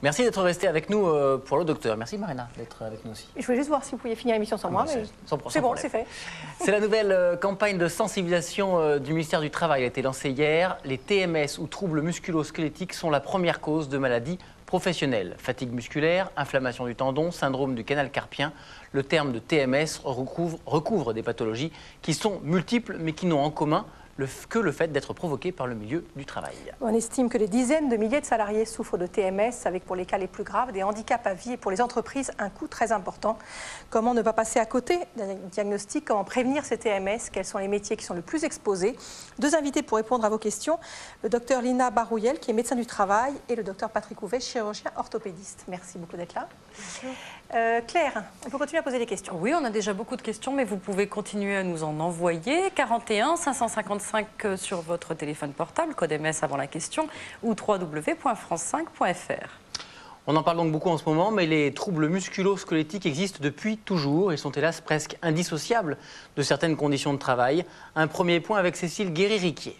Merci d'être resté avec nous pour le docteur. Merci Marina d'être avec nous aussi. Je voulais juste voir si vous pouviez finir l'émission sans moi. Mais... C'est bon, c'est fait. C'est la nouvelle campagne de sensibilisation du ministère du Travail. Elle a été lancée hier. Les TMS ou troubles musculo-squelettiques sont la première cause de maladies professionnelles. Fatigue musculaire, inflammation du tendon, syndrome du canal carpien. Le terme de TMS recouvre des pathologies qui sont multiples mais qui n'ont en commun que le fait d'être provoqué par le milieu du travail. On estime que des dizaines de milliers de salariés souffrent de TMS, avec pour les cas les plus graves des handicaps à vie et pour les entreprises un coût très important. Comment ne pas passer à côté d'un diagnostic? Comment prévenir ces TMS? Quels sont les métiers qui sont le plus exposés? Deux invités pour répondre à vos questions, le docteur Lina Barouyel qui est médecin du travail et le docteur Patrick Houvet, chirurgien orthopédiste. Merci beaucoup d'être là. Claire, on peut continuer à poser des questions. Oui, on a déjà beaucoup de questions, mais vous pouvez continuer à nous en envoyer. 41 555 sur votre téléphone portable, code MS avant la question, ou www.france5.fr. On en parle donc beaucoup en ce moment, mais les troubles musculo-squelettiques existent depuis toujours et sont hélas presque indissociables de certaines conditions de travail. Un premier point avec Cécile Guéry-Riquier.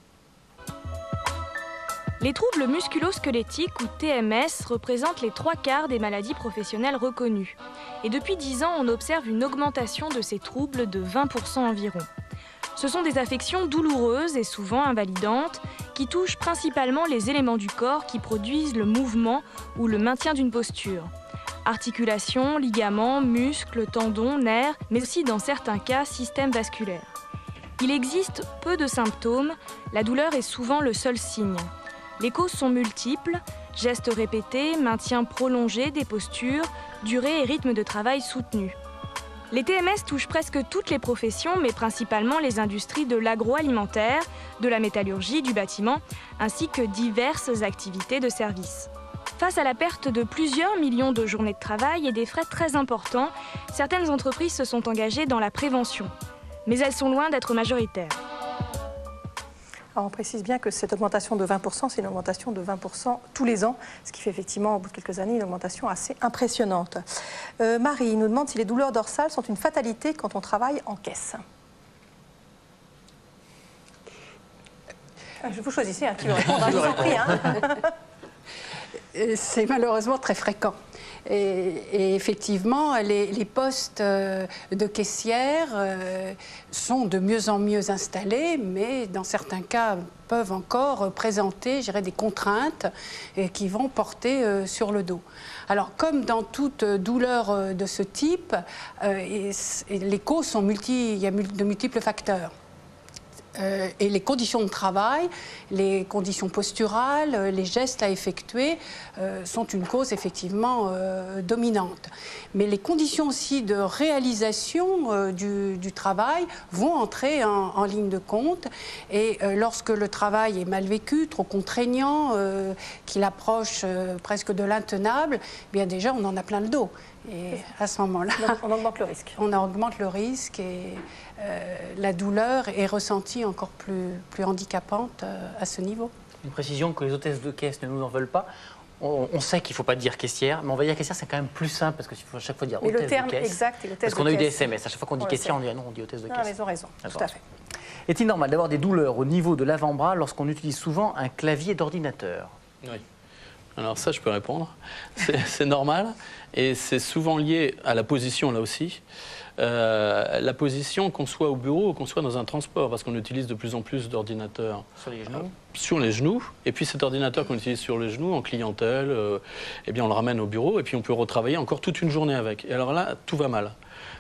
Les troubles musculo-squelettiques ou TMS représentent les 3/4 des maladies professionnelles reconnues. Et depuis 10 ans, on observe une augmentation de ces troubles de 20% environ. Ce sont des affections douloureuses et souvent invalidantes qui touchent principalement les éléments du corps qui produisent le mouvement ou le maintien d'une posture. Articulations, ligaments, muscles, tendons, nerfs, mais aussi dans certains cas, système vasculaire. Il existe peu de symptômes, la douleur est souvent le seul signe. Les causes sont multiples, gestes répétés, maintien prolongé des postures, durée et rythme de travail soutenu. Les TMS touchent presque toutes les professions, mais principalement les industries de l'agroalimentaire, de la métallurgie, du bâtiment, ainsi que diverses activités de service. Face à la perte de plusieurs millions de journées de travail et des frais très importants, certaines entreprises se sont engagées dans la prévention. Mais elles sont loin d'être majoritaires. Alors on précise bien que cette augmentation de 20%, c'est une augmentation de 20% tous les ans, ce qui fait effectivement, au bout de quelques années, une augmentation assez impressionnante. Marie nous demande si les douleurs dorsales sont une fatalité quand on travaille en caisse. Vous choisissez qui veut répondre, je vous en prie. C'est malheureusement très fréquent. Et effectivement, les postes de caissière sont de mieux en mieux installés, mais dans certains cas peuvent encore présenter, je dirais, des contraintes qui vont porter sur le dos. Alors, comme dans toute douleur de ce type, les causes sont il y a de multiples facteurs. Et les conditions de travail, les conditions posturales, les gestes à effectuer sont une cause effectivement dominante. Mais les conditions aussi de réalisation du travail vont entrer en ligne de compte. Et lorsque le travail est mal vécu, trop contraignant, qu'il approche presque de l'intenable, bien déjà on en a plein le dos. Et à ce moment-là, on augmente le risque. On augmente le risque et la douleur est ressentie encore plus handicapante à ce niveau. Une précision que les hôtesses de caisse ne nous en veulent pas. On sait qu'il ne faut pas dire caissière, mais on va dire caissière, c'est quand même plus simple parce qu'il faut à chaque fois dire hôtesse de caisse. Mais le terme exact est l'hôtesse de caisse. Parce qu'on a eu des SMS. À chaque fois qu'on dit caissière, on dit non, on dit hôtesse de caisse. Non, mais ils ont raison, tout à fait. Est-il normal d'avoir des douleurs au niveau de l'avant-bras lorsqu'on utilise souvent un clavier d'ordinateur? Oui. Alors ça, je peux répondre. C'est normal et c'est souvent lié à la position là aussi. La position, qu'on soit au bureau ou qu'on soit dans un transport, parce qu'on utilise de plus en plus d'ordinateurs sur les genoux. Et puis cet ordinateur qu'on utilise sur les genoux en clientèle, eh bien on le ramène au bureau et puis on peut retravailler encore toute une journée avec. Et alors là, tout va mal.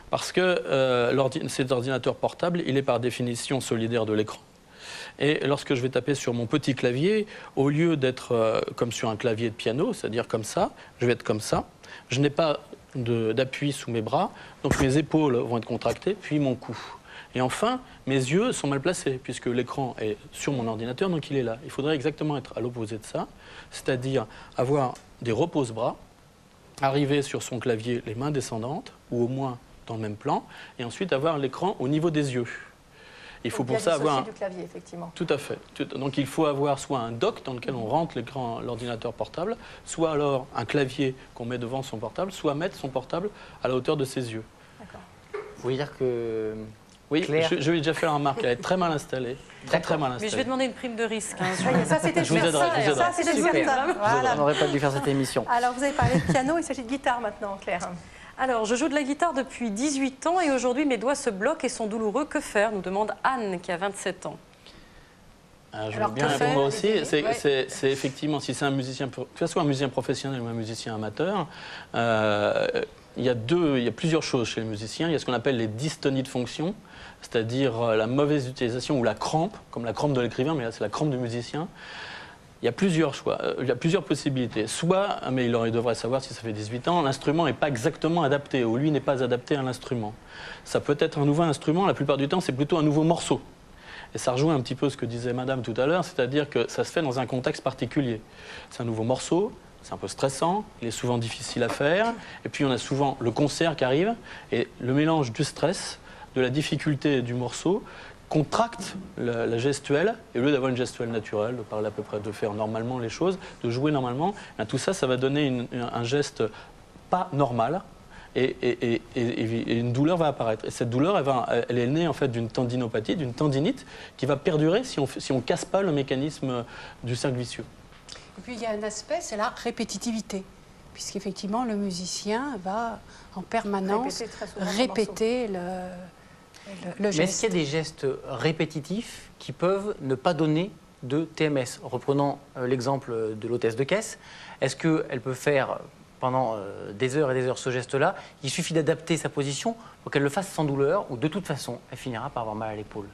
Parce que cet ordinateur portable, il est par définition solidaire de l'écran. Et lorsque je vais taper sur mon petit clavier, au lieu d'être comme sur un clavier de piano, c'est-à-dire comme ça, je vais être comme ça. Je n'ai pas d'appui sous mes bras, donc mes épaules vont être contractées, puis mon cou. Et enfin, mes yeux sont mal placés, puisque l'écran est sur mon ordinateur, donc il est là. Il faudrait exactement être à l'opposé de ça, c'est-à-dire avoir des repose-bras, arriver sur son clavier les mains descendantes, ou au moins dans le même plan, et ensuite avoir l'écran au niveau des yeux. Il faut pour ça avoir du clavier, effectivement. Tout à fait. Donc il faut avoir soit un dock dans lequel on rentre l'ordinateur portable, soit alors un clavier qu'on met devant son portable, soit mettre son portable à la hauteur de ses yeux. D'accord. Vous voulez dire que Oui, Claire. je lui ai déjà fait la remarque, elle est très mal installée. Très mal Mais je vais installée. demander une prime de risque. hein, sur- Ça, c'était Je vous aiderai, je vous aiderai. Ça, c'était Super. certain. Voilà. On n'aurait pas dû faire cette émission. Alors, vous avez parlé de piano, il s'agit de guitare maintenant, Claire. Alors, je joue de la guitare depuis 18 ans et aujourd'hui mes doigts se bloquent et sont douloureux. Que faire, nous demande Anne qui a 27 ans. Je Alors, veux bien que répondre faire, aussi. ouais. C'est effectivement, si c'est un musicien, que ce soit un musicien professionnel ou un musicien amateur, il y a plusieurs choses chez les musiciens. Il y a ce qu'on appelle les dystonies de fonction, c'est-à-dire la mauvaise utilisation ou la crampe, comme la crampe de l'écrivain, mais là c'est la crampe du musicien. Il y a plusieurs choix, il y a plusieurs possibilités. Soit, mais il devrait savoir si ça fait 18 ans, l'instrument n'est pas exactement adapté, ou lui n'est pas adapté à l'instrument. Ça peut être un nouveau instrument, la plupart du temps c'est plutôt un nouveau morceau. Et ça rejoint un petit peu ce que disait Madame tout à l'heure, c'est-à-dire que ça se fait dans un contexte particulier. C'est un nouveau morceau, c'est un peu stressant, il est souvent difficile à faire, et puis on a souvent le concert qui arrive, et le mélange du stress, de la difficulté du morceau, contracte la gestuelle, et au lieu d'avoir une gestuelle naturelle, de parler à peu près, de faire normalement les choses, de jouer normalement, tout ça, ça va donner un geste pas normal, et une douleur va apparaître. Et cette douleur, elle est née en fait d'une tendinopathie, d'une tendinite, qui va perdurer si on ne casse pas le mécanisme du cercle vicieux. Et puis il y a un aspect, c'est la répétitivité, puisqu'effectivement le musicien va en permanence Répéter très souvent son répéter le Mais est-ce geste. qu'il y a des gestes répétitifs qui peuvent ne pas donner de TMS? Reprenons l'exemple de l'hôtesse de caisse. Est-ce qu'elle peut faire pendant des heures et des heures ce geste-là? Il suffit d'adapter sa position pour qu'elle le fasse sans douleur, ou de toute façon, elle finira par avoir mal à l'épaule.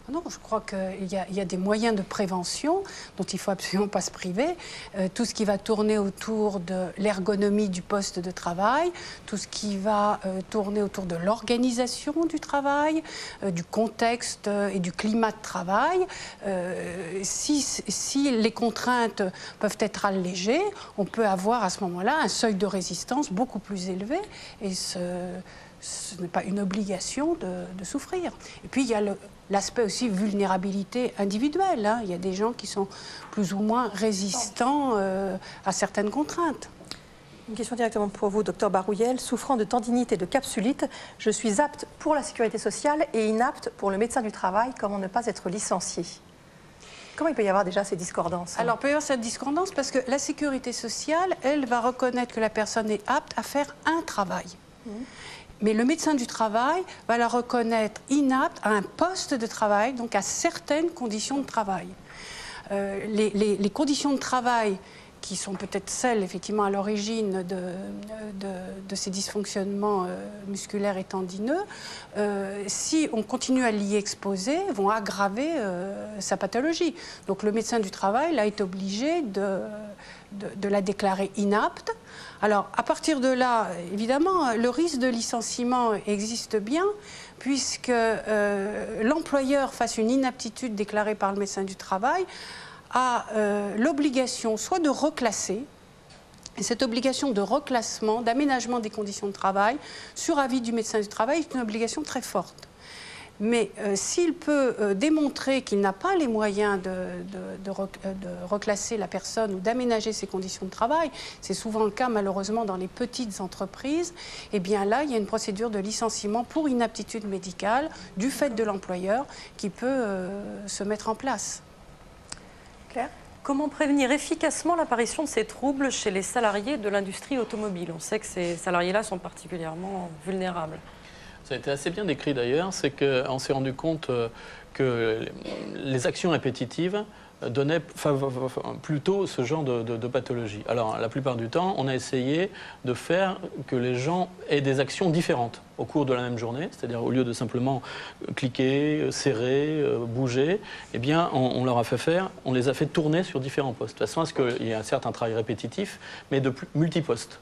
Non, je crois qu'il y a des moyens de prévention dont il ne faut absolument pas se priver. Tout ce qui va tourner autour de l'ergonomie du poste de travail, tout ce qui va tourner autour de l'organisation du travail, du contexte et du climat de travail. Si les contraintes peuvent être allégées, on peut avoir à ce moment-là un seuil de résistance beaucoup plus élevé et ce n'est pas une obligation de souffrir. Et puis il y a l'aspect aussi vulnérabilité individuelle. Hein. Il y a des gens qui sont plus ou moins résistants à certaines contraintes. Une question directement pour vous, docteur Barouillel. Souffrant de tendinite et de capsulite, je suis apte pour la sécurité sociale et inapte pour le médecin du travail. Comment ne pas être licencié? Comment il peut y avoir déjà ces discordances? Alors, il peut y avoir cette discordance parce que la sécurité sociale, elle, va reconnaître que la personne est apte à faire un travail. Mais le médecin du travail va la reconnaître inapte à un poste de travail, donc à certaines conditions de travail. Les conditions de travail qui sont peut-être celles, effectivement, à l'origine de ces dysfonctionnements musculaires et tendineux, si on continue à l'y exposer, vont aggraver sa pathologie. Donc le médecin du travail là, est obligé de la déclarer inapte. Alors, à partir de là, évidemment, le risque de licenciement existe bien, puisque l'employeur, face à une inaptitude déclarée par le médecin du travail, a l'obligation soit de reclasser, et cette obligation de reclassement, d'aménagement des conditions de travail, sur avis du médecin du travail, est une obligation très forte. Mais s'il peut démontrer qu'il n'a pas les moyens de reclasser la personne ou d'aménager ses conditions de travail, c'est souvent le cas malheureusement dans les petites entreprises, et bien là il y a une procédure de licenciement pour inaptitude médicale du fait de l'employeur qui peut se mettre en place. Claire ? Comment prévenir efficacement l'apparition de ces troubles chez les salariés de l'industrie automobile? On sait que ces salariés-là sont particulièrement vulnérables. Ça a été assez bien décrit d'ailleurs, c'est qu'on s'est rendu compte que les actions répétitives donnaient plutôt ce genre de pathologie. Alors la plupart du temps, on a essayé de faire que les gens aient des actions différentes au cours de la même journée, c'est-à-dire au lieu de simplement cliquer, serrer, bouger, eh bien on leur a fait faire, on les a fait tourner sur différents postes, de façon à ce qu'il y ait un certain travail répétitif, mais de multipostes.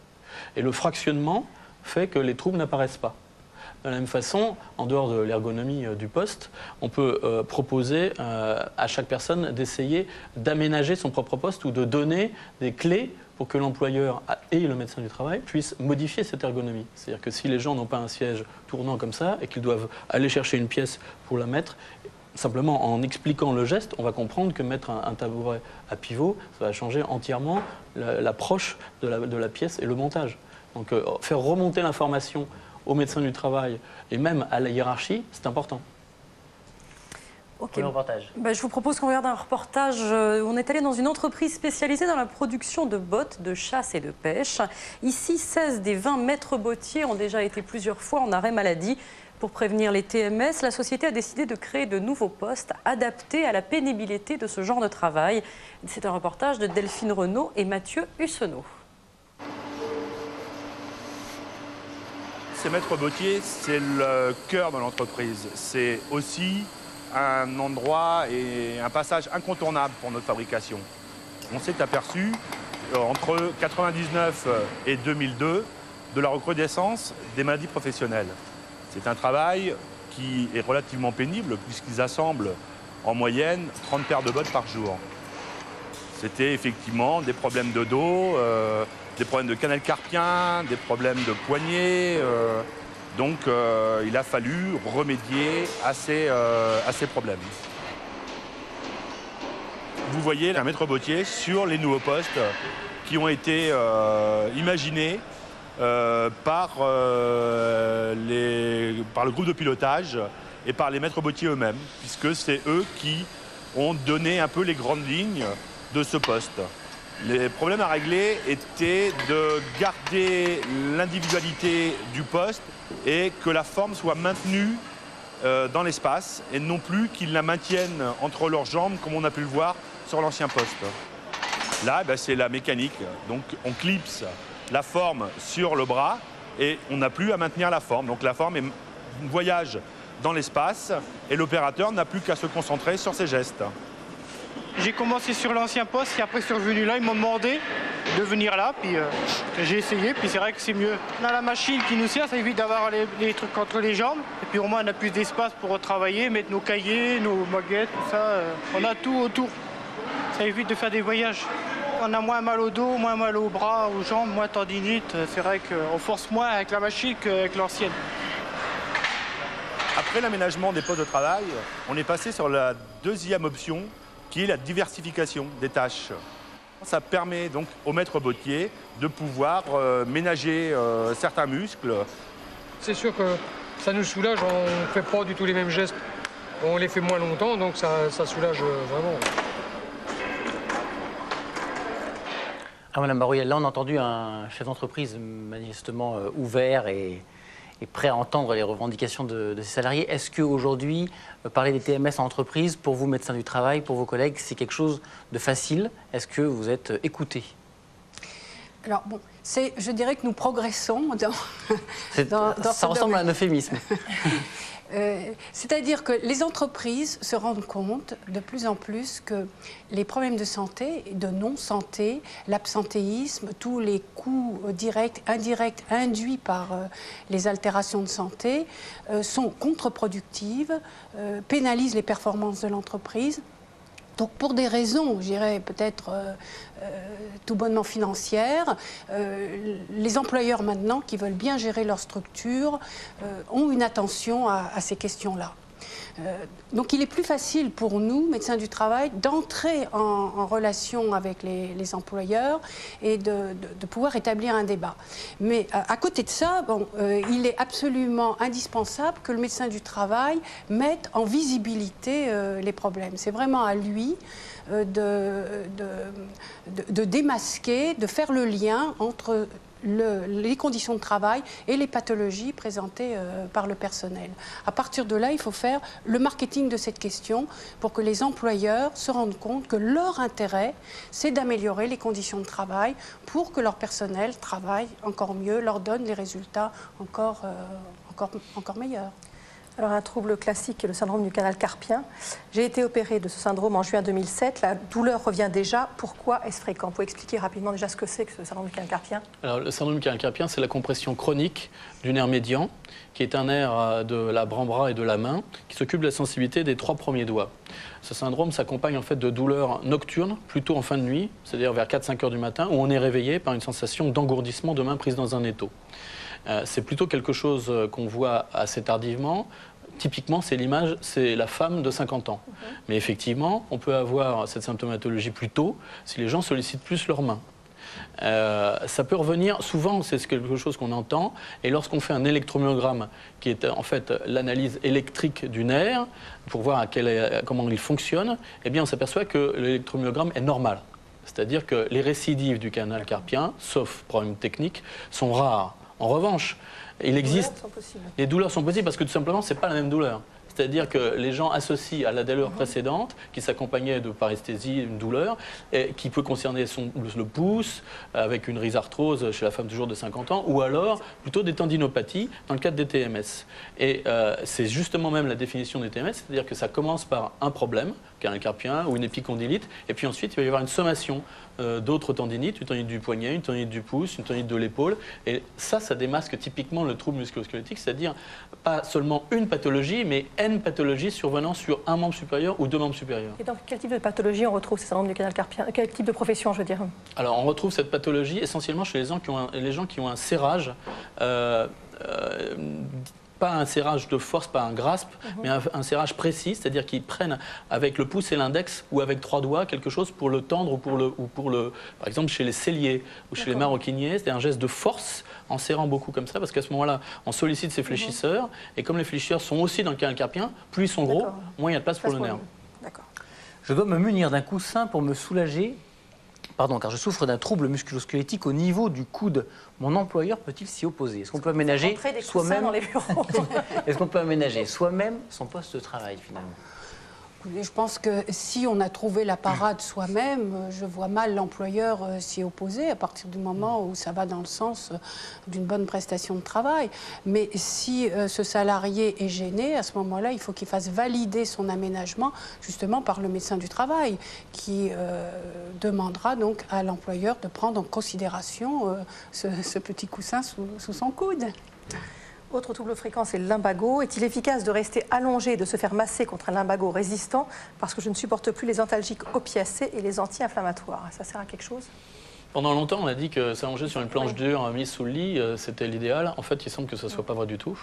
Et le fractionnement fait que les troubles n'apparaissent pas. De la même façon, en dehors de l'ergonomie du poste, on peut proposer à chaque personne d'essayer d'aménager son propre poste ou de donner des clés pour que l'employeur et le médecin du travail puissent modifier cette ergonomie. C'est-à-dire que si les gens n'ont pas un siège tournant comme ça et qu'ils doivent aller chercher une pièce pour la mettre, simplement en expliquant le geste, on va comprendre que mettre un tabouret à pivot, ça va changer entièrement l'approche de la pièce et le montage. Donc faire remonter l'information au médecin du travail et même à la hiérarchie, c'est important. Ok. Reportage. Je vous propose qu'on regarde un reportage où on est allé dans une entreprise spécialisée dans la production de bottes de chasse et de pêche. Ici, 16 des 20 maîtres bottiers ont déjà été plusieurs fois en arrêt maladie. Pour prévenir les TMS, la société a décidé de créer de nouveaux postes adaptés à la pénibilité de ce genre de travail. C'est un reportage de Delphine Renaud et Mathieu Hussenot. Ces maîtres bottiers, c'est le cœur de l'entreprise. C'est aussi un endroit et un passage incontournable pour notre fabrication. On s'est aperçu entre 1999 et 2002 de la recrudescence des maladies professionnelles. C'est un travail qui est relativement pénible puisqu'ils assemblent en moyenne 30 paires de bottes par jour. C'était effectivement des problèmes de dos, des problèmes de canal carpien, des problèmes de poignets. Donc il a fallu remédier à ces problèmes. Vous voyez un maître bottier sur les nouveaux postes qui ont été imaginés par le groupe de pilotage et par les maîtres bottiers eux-mêmes, puisque c'est eux qui ont donné un peu les grandes lignes de ce poste. Les problèmes à régler étaient de garder l'individualité du poste et que la forme soit maintenue dans l'espace et non plus qu'ils la maintiennent entre leurs jambes comme on a pu le voir sur l'ancien poste. Là, c'est la mécanique. Donc on clipse la forme sur le bras et on n'a plus à maintenir la forme. Donc la forme voyage dans l'espace et l'opérateur n'a plus qu'à se concentrer sur ses gestes. J'ai commencé sur l'ancien poste et après je suis revenu là, ils m'ont demandé de venir là, puis j'ai essayé, puis c'est vrai que c'est mieux. On a la machine qui nous sert, ça évite d'avoir les trucs entre les jambes, et puis au moins on a plus d'espace pour travailler, mettre nos cahiers, nos maguettes, tout ça, on a tout autour. Ça évite de faire des voyages. On a moins mal au dos, moins mal aux bras, aux jambes, moins tendinite, c'est vrai qu'on force moins avec la machine qu'avec l'ancienne. Après l'aménagement des postes de travail, on est passé sur la deuxième option, qui est la diversification des tâches. Ça permet donc au maître bottier de pouvoir ménager certains muscles. C'est sûr que ça nous soulage, on ne fait pas du tout les mêmes gestes. On les fait moins longtemps, donc ça soulage vraiment. Ah, Madame Baroyel, là on a entendu un chef d'entreprise manifestement ouvert et prêt à entendre les revendications de ses salariés. Est-ce qu'aujourd'hui, parler des TMS en entreprise, pour vous, médecins du travail, pour vos collègues, c'est quelque chose de facile? Est-ce que vous êtes écoutés? Alors, bon, je dirais que nous progressons dans ça ressemble à un euphémisme. C'est-à-dire que les entreprises se rendent compte de plus en plus que les problèmes de santé, de non-santé, l'absentéisme, tous les coûts directs, indirects induits par les altérations de santé sont contre-productives, pénalisent les performances de l'entreprise. Donc pour des raisons, je dirais peut-être tout bonnement financières, les employeurs maintenant qui veulent bien gérer leur structure ont une attention à ces questions-là. Donc il est plus facile pour nous, médecins du travail, d'entrer en relation avec les employeurs et de pouvoir établir un débat. Mais à côté de ça, il est absolument indispensable que le médecin du travail mette en visibilité les problèmes. C'est vraiment à lui de démasquer, de faire le lien entre les conditions de travail et les pathologies présentées par le personnel. À partir de là, il faut faire le marketing de cette question pour que les employeurs se rendent compte que leur intérêt, c'est d'améliorer les conditions de travail pour que leur personnel travaille encore mieux, leur donne des résultats encore meilleurs. Alors un trouble classique est le syndrome du canal carpien. J'ai été opérée de ce syndrome en juin 2007. La douleur revient déjà. Pourquoi est-ce fréquent? Vous pouvez expliquer rapidement déjà ce que c'est que ce syndrome du canal carpien? Alors, le syndrome du canal carpien, c'est la compression chronique du nerf médian, qui est un nerf de l'avant-bras et de la main, qui s'occupe de la sensibilité des 3 premiers doigts. Ce syndrome s'accompagne en fait de douleurs nocturnes, plutôt en fin de nuit, c'est-à-dire vers 4-5 heures du matin, où on est réveillé par une sensation d'engourdissement de main prise dans un étau. C'est plutôt quelque chose qu'on voit assez tardivement. Typiquement, c'est l'image, c'est la femme de 50 ans. Mais effectivement, on peut avoir cette symptomatologie plus tôt si les gens sollicitent plus leurs mains. Ça peut revenir, souvent c'est quelque chose qu'on entend, et lorsqu'on fait un électromyogramme, qui est en fait l'analyse électrique du nerf, pour voir comment il fonctionne, eh bien on s'aperçoit que l'électromyogramme est normal. C'est-à-dire que les récidives du canal carpien, sauf problème technique, sont rares. En revanche, il existe... Les douleurs sont possibles parce que tout simplement, ce n'est pas la même douleur. C'est-à-dire que les gens associent à la douleur précédente, qui s'accompagnait de paresthésie, une douleur, et qui peut concerner le pouce, avec une rhizarthrose chez la femme toujours de 50 ans, ou alors plutôt des tendinopathies dans le cadre des TMS. Et c'est justement même la définition des TMS, c'est-à-dire que ça commence par un problème, canal carpien ou une épicondylite, et puis ensuite il va y avoir une sommation d'autres tendinites, une tendinite du poignet, une tendinite du pouce, une tendinite de l'épaule, et ça démasque typiquement le trouble musculo-squelettique, c'est-à-dire pas seulement une pathologie, mais N pathologies survenant sur un membre supérieur ou deux membres supérieurs. Et dans quel type de pathologie on retrouve ces syndromes du canal carpien? Quel type de profession, je veux dire? Alors, on retrouve cette pathologie essentiellement chez les gens qui ont un serrage, pas un serrage de force, pas un grasp, mais un serrage précis, c'est-à-dire qu'ils prennent avec le pouce et l'index ou avec 3 doigts quelque chose pour le tendre ou pour le par exemple chez les selliers ou chez les maroquiniers, c'est un geste de force en serrant beaucoup comme ça, parce qu'à ce moment-là, on sollicite ces fléchisseurs, et comme les fléchisseurs sont aussi dans le canal carpien, plus ils sont gros, moins il y a de place pour le nerf. Je dois me munir d'un coussin pour me soulager, car je souffre d'un trouble musculo-squelettique au niveau du coude. Mon employeur peut-il s'y opposer? Est-ce qu'on peut aménager soi-même Est-ce qu'on peut aménager soi-même son poste de travail finalement? Je pense que si on a trouvé la parade soi-même, je vois mal l'employeur s'y opposer à partir du moment où ça va dans le sens d'une bonne prestation de travail. Mais si ce salarié est gêné, à ce moment-là, il faut qu'il fasse valider son aménagement justement par le médecin du travail qui demandera donc à l'employeur de prendre en considération ce petit coussin sous son coude. Autre trouble fréquent, c'est le lumbago. Est-il efficace de rester allongé et de se faire masser contre un lumbago résistant parce que je ne supporte plus les antalgiques opiacés et les anti-inflammatoires? Ça sert à quelque chose? Pendant longtemps, on a dit que s'allonger sur une planche dure mise sous le lit, c'était l'idéal. En fait, il semble que ce ne soit pas vrai du tout.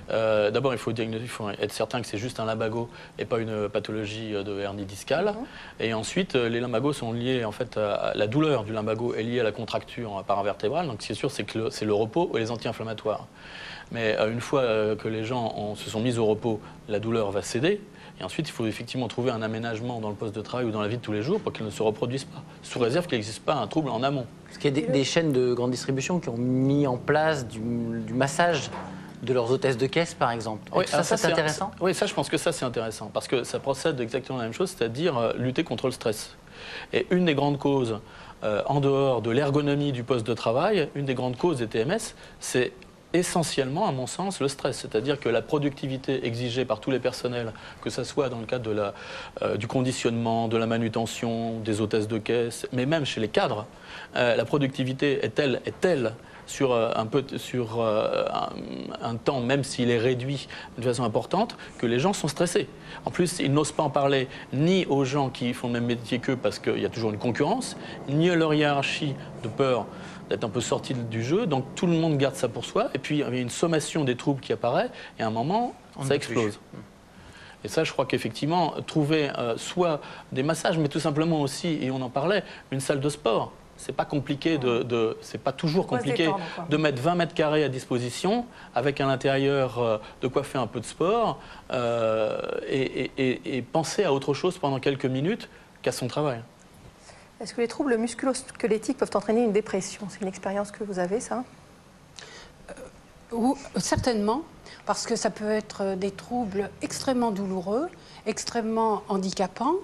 D'abord, il faut être certain que c'est juste un lumbago et pas une pathologie de hernie discale. Et ensuite, les lumbagos sont liés, en fait, à la douleur du lumbago est liée à la contracture paravertébrale. Donc, ce qui est sûr, c'est que c'est le repos et les anti-inflammatoires. Mais une fois que les gens se sont mis au repos, la douleur va céder. Et ensuite, il faut effectivement trouver un aménagement dans le poste de travail ou dans la vie de tous les jours pour qu'elle ne se reproduise pas, sous réserve qu'il n'existe pas un trouble en amont. Parce qu'il y a des chaînes de grande distribution qui ont mis en place du massage de leurs hôtesses de caisse, par exemple. Oui, ça c'est intéressant. Oui, ça, je pense que ça, c'est intéressant, parce que ça procède exactement la même chose, c'est-à-dire lutter contre le stress. Et une des grandes causes, en dehors de l'ergonomie du poste de travail, une des grandes causes des TMS, c'est essentiellement, à mon sens, le stress. C'est-à-dire que la productivité exigée par tous les personnels, que ce soit dans le cadre du conditionnement, de la manutention, des hôtesses de caisse, mais même chez les cadres, la productivité est telle sur un temps, même s'il est réduit de façon importante, que les gens sont stressés. En plus, ils n'osent pas en parler ni aux gens qui font le même métier qu'eux, parce qu'il y a toujours une concurrence, ni à leur hiérarchie de peur d'être un peu sorti du jeu, donc tout le monde garde ça pour soi, et puis il y a une sommation des troubles qui apparaît, et à un moment, ça explose. Et ça, je crois qu'effectivement, trouver soit des massages, mais tout simplement aussi, et on en parlait, une salle de sport. C'est pas compliqué c'est pas toujours compliqué de mettre 20 mètres carrés à disposition, avec à l'intérieur de quoi faire un peu de sport, et penser à autre chose pendant quelques minutes qu'à son travail. Est-ce que les troubles musculo-squelettiques peuvent entraîner une dépression? C'est une expérience que vous avez, ça? Certainement, parce que ça peut être des troubles extrêmement douloureux, extrêmement handicapants,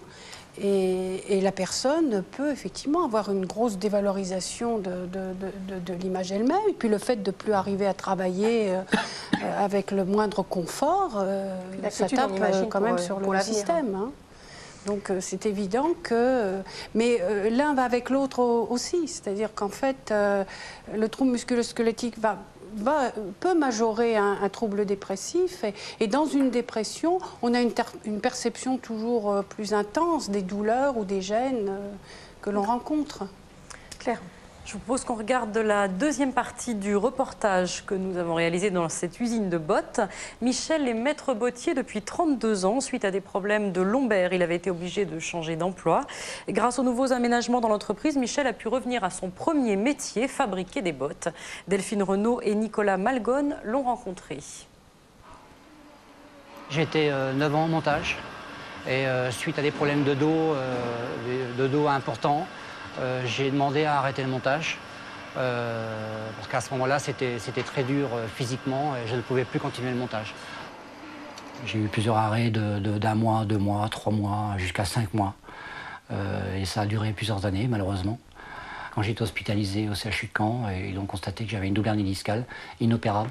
et la personne peut effectivement avoir une grosse dévalorisation de l'image elle-même, et puis le fait de ne plus arriver à travailler avec le moindre confort, ça tape quand même sur le système. Hein. Donc c'est évident que... Mais l'un va avec l'autre aussi, c'est-à-dire qu'en fait, le trouble musculo-squelettique peut majorer un trouble dépressif, et dans une dépression, on a une perception toujours plus intense des douleurs ou des gènes que l'on rencontre. Claire. Je vous propose qu'on regarde la deuxième partie du reportage que nous avons réalisé dans cette usine de bottes. Michel est maître bottier depuis 32 ans. Suite à des problèmes de lombaire, il avait été obligé de changer d'emploi. Grâce aux nouveaux aménagements dans l'entreprise, Michel a pu revenir à son premier métier, fabriquer des bottes. Delphine Renaud et Nicolas Malgone l'ont rencontré. J'ai été 9 ans en montage et suite à des problèmes de dos importants, j'ai demandé à arrêter le montage parce qu'à ce moment-là, c'était très dur physiquement et je ne pouvais plus continuer le montage. J'ai eu plusieurs arrêts d'un mois, 2 mois, 3 mois, jusqu'à 5 mois. Et ça a duré plusieurs années, malheureusement. Quand j'ai été hospitalisé au CHU de Caen, ils ont constaté que j'avais une double hernie discale inopérable.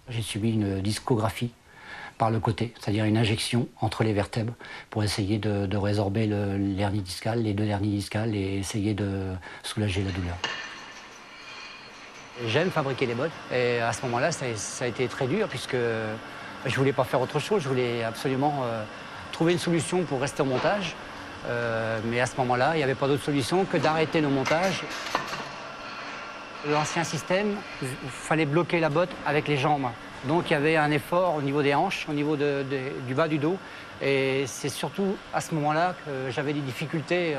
J'ai subi une discographie par le côté, c'est-à-dire une injection entre les vertèbres pour essayer de résorber l'hernie discale, les 2 hernies discales et essayer de soulager la douleur. J'aime fabriquer des bottes et à ce moment-là, ça a été très dur puisque je ne voulais pas faire autre chose, je voulais absolument trouver une solution pour rester au montage. Mais à ce moment-là, il n'y avait pas d'autre solution que d'arrêter le montage. L'ancien système, il fallait bloquer la botte avec les jambes. Donc il y avait un effort au niveau des hanches, au niveau du bas du dos. Et c'est surtout à ce moment-là que j'avais des difficultés,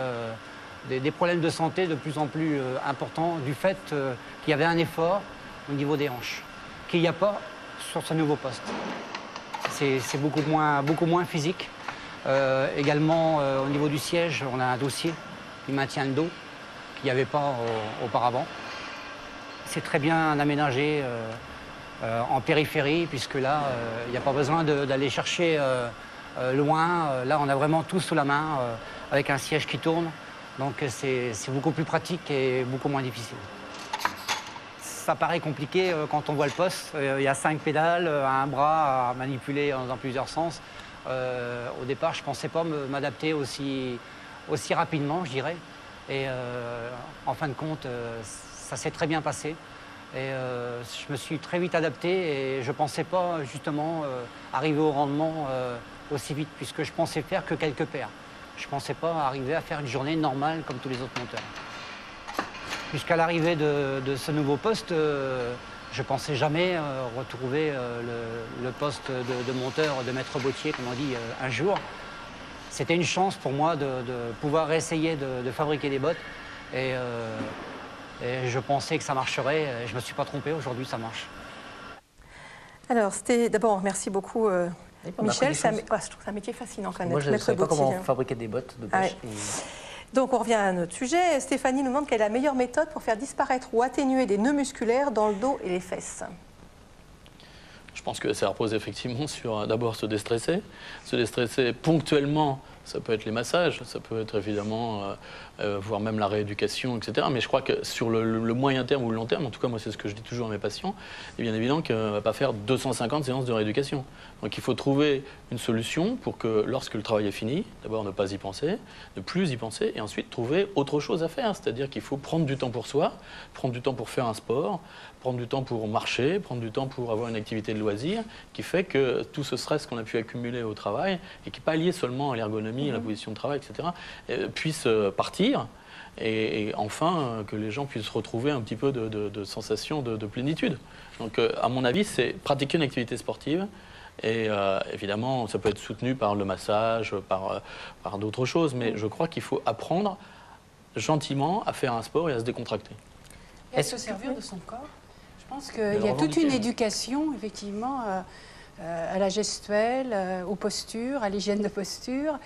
des problèmes de santé de plus en plus importants du fait qu'il y avait un effort au niveau des hanches, qu'il n'y a pas sur ce nouveau poste. C'est beaucoup moins physique. Également au niveau du siège, on a un dossier qui maintient le dos, qu'il n'y avait pas auparavant. C'est très bien aménagé en périphérie, puisque là, il n'y a pas besoin d'aller chercher loin. Là, on a vraiment tout sous la main, avec un siège qui tourne. Donc c'est beaucoup plus pratique et beaucoup moins difficile. Ça paraît compliqué quand on voit le poste. Il y a 5 pédales, un bras à manipuler dans plusieurs sens. Au départ, je ne pensais pas m'adapter aussi rapidement, je dirais. Et en fin de compte, ça s'est très bien passé. Et je me suis très vite adapté et je ne pensais pas justement arriver au rendement aussi vite, puisque je pensais faire que quelques paires. Je ne pensais pas arriver à faire une journée normale comme tous les autres monteurs. Jusqu'à l'arrivée de ce nouveau poste, je ne pensais jamais retrouver le poste de monteur, de maître bottier, comme on dit, un jour. C'était une chance pour moi de pouvoir essayer de fabriquer des bottes. Et je pensais que ça marcherait. Et je ne me suis pas trompé. Aujourd'hui, ça marche. Alors, c'était d'abord, merci beaucoup, Michel. Je trouve un métier fascinant quand même. Moi, je ne savais pas comment fabriquer des bottes de pêche. Donc, on revient à notre sujet. Stéphanie nous demande quelle est la meilleure méthode pour faire disparaître ou atténuer des nœuds musculaires dans le dos et les fesses. Je pense que ça repose effectivement sur d'abord se déstresser ponctuellement. Ça peut être les massages, ça peut être évidemment, voire même la rééducation, etc. Mais je crois que sur le moyen terme ou le long terme, en tout cas moi c'est ce que je dis toujours à mes patients, il est bien évident qu'on ne va pas faire 250 séances de rééducation. Donc il faut trouver une solution pour que lorsque le travail est fini, d'abord ne pas y penser, ne plus y penser, et ensuite trouver autre chose à faire. C'est-à-dire qu'il faut prendre du temps pour soi, prendre du temps pour faire un sport, prendre du temps pour marcher, prendre du temps pour avoir une activité de loisir, qui fait que tout ce stress qu'on a pu accumuler au travail, et qui n'est pas lié seulement à l'ergonomie, à la position de travail, etc., puisse partir, et enfin que les gens puissent retrouver un petit peu de sensation de plénitude. Donc à mon avis, c'est pratiquer une activité sportive, et évidemment, ça peut être soutenu par le massage, par d'autres choses, mais je crois qu'il faut apprendre gentiment à faire un sport et à se décontracter. Et à se servir de son corps. Je pense qu'il y a toute une éducation, effectivement, à la gestuelle, aux postures, à l'hygiène de posture,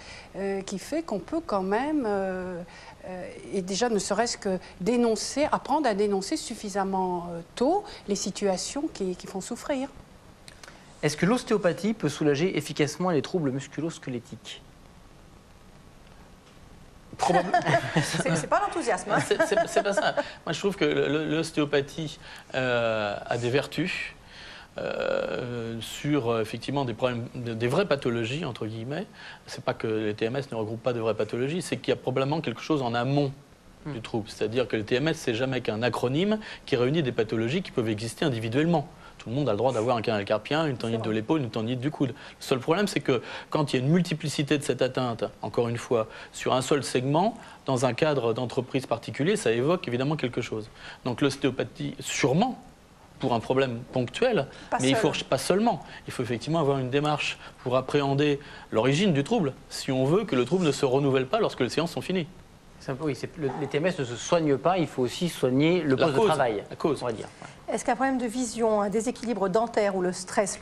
qui fait qu'on peut quand même, et déjà ne serait-ce que dénoncer, apprendre à dénoncer suffisamment tôt les situations qui font souffrir. Est-ce que l'ostéopathie peut soulager efficacement les troubles musculo-squelettiques? C'est pas l'enthousiasme. Hein. C'est pas ça. Moi, je trouve que l'ostéopathie a des vertus sur effectivement des problèmes, des vraies pathologies entre guillemets. C'est pas que les TMS ne regroupent pas de vraies pathologies, c'est qu'il y a probablement quelque chose en amont du trouble. C'est-à-dire que le TMS, c'est jamais qu'un acronyme qui réunit des pathologies qui peuvent exister individuellement. Tout le monde a le droit d'avoir un canal carpien, une tendinite de l'épaule, une tendinite du coude. Le seul problème, c'est que quand il y a une multiplicité de cette atteinte, encore une fois, sur un seul segment, dans un cadre d'entreprise particulier, ça évoque évidemment quelque chose. Donc l'ostéopathie, sûrement, pour un problème ponctuel, mais il faut pas seulement. Il faut effectivement avoir une démarche pour appréhender l'origine du trouble, si on veut que le trouble ne se renouvelle pas lorsque les séances sont finies. Oui, les TMS ne se soignent pas, il faut aussi soigner le poste de travail. La cause, on va dire. Est-ce qu'un problème de vision, un déséquilibre dentaire ou le stress,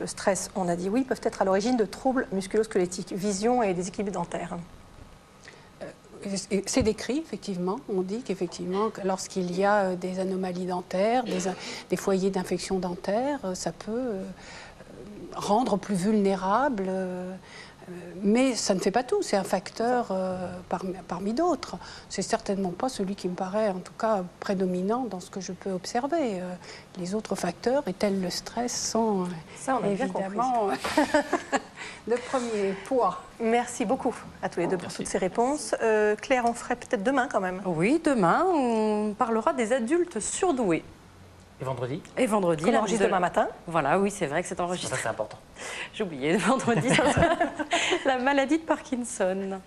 on a dit oui, peuvent être à l'origine de troubles musculo-squelettiques, vision et déséquilibre dentaire? C'est décrit, effectivement. On dit qu'effectivement, lorsqu'il y a des anomalies dentaires, des foyers d'infection dentaire, ça peut rendre plus vulnérable. Mais ça ne fait pas tout, c'est un facteur parmi d'autres. C'est certainement pas celui qui me paraît, en tout cas, prédominant dans ce que je peux observer. Les autres facteurs, et tels le stress, sont ça, on a évidemment de premier poids. Merci beaucoup à tous les deux pour toutes ces réponses. Claire, on ferait peut-être demain quand même. Oui, demain, on parlera des adultes surdoués. Et vendredi? Et vendredi. On enregistre demain matin. Voilà, oui, c'est vrai que c'est enregistré. Ça, c'est important. J'ai oublié, vendredi, ça sera la maladie de Parkinson.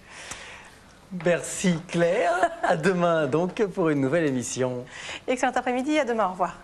Merci Claire. À demain donc pour une nouvelle émission. Excellent après-midi, à demain, au revoir.